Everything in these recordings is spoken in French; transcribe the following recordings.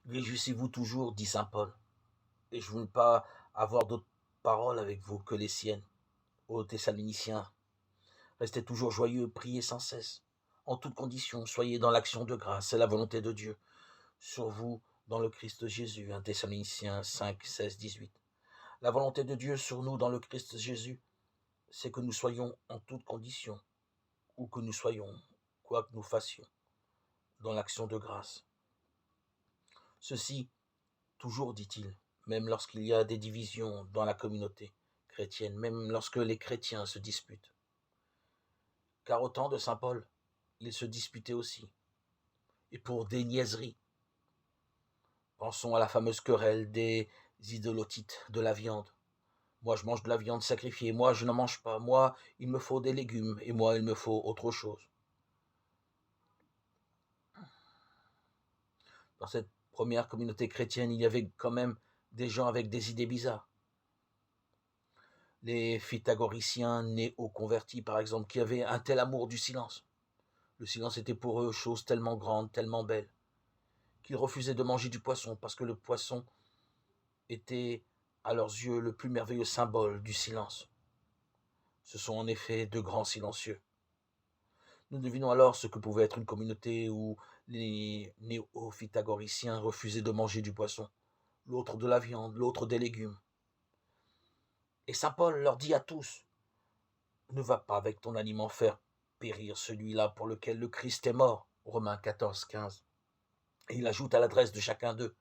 Réjouissez-vous toujours, dit saint Paul, et je ne veux pas avoir d'autres paroles avec vous que les siennes. Ô Thessaloniciens, restez toujours joyeux, priez sans cesse. En toutes conditions, soyez dans l'action de grâce, c'est la volonté de Dieu. Sur vous, dans le Christ Jésus, 1 Thessaloniciens 5, 16, 18. La volonté de Dieu sur nous dans le Christ Jésus, c'est que nous soyons en toutes conditions, où que nous soyons, quoi que nous fassions, dans l'action de grâce. Ceci, toujours, dit-il, même lorsqu'il y a des divisions dans la communauté chrétienne, même lorsque les chrétiens se disputent. Car au temps de saint Paul, ils se disputaient aussi, et pour des niaiseries. Pensons à la fameuse querelle des idolotites de la viande. Moi, je mange de la viande sacrifiée, moi, je n'en mange pas, moi, il me faut des légumes, et moi, il me faut autre chose. Dans cette première communauté chrétienne, il y avait quand même des gens avec des idées bizarres. Les pythagoriciens néo-convertis, par exemple, qui avaient un tel amour du silence. Le silence était pour eux chose tellement grande, tellement belle, qu'ils refusaient de manger du poisson, parce que le poisson était, à leurs yeux, le plus merveilleux symbole du silence. Ce sont en effet de grands silencieux. Nous devinons alors ce que pouvait être une communauté où les néo-pythagoriciens refusaient de manger du poisson, l'autre de la viande, l'autre des légumes. Et saint Paul leur dit à tous, ne va pas avec ton aliment faire périr celui-là pour lequel le Christ est mort, Romains 14, 15. Et il ajoute à l'adresse de chacun d'eux,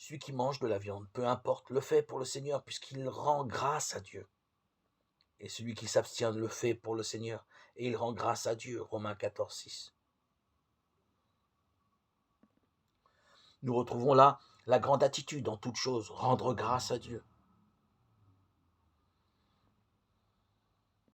celui qui mange de la viande, peu importe, le fait pour le Seigneur, puisqu'il rend grâce à Dieu. Et celui qui s'abstient le fait pour le Seigneur, et il rend grâce à Dieu, Romains 14, 6. Nous retrouvons là la grande attitude en toute chose, rendre grâce à Dieu.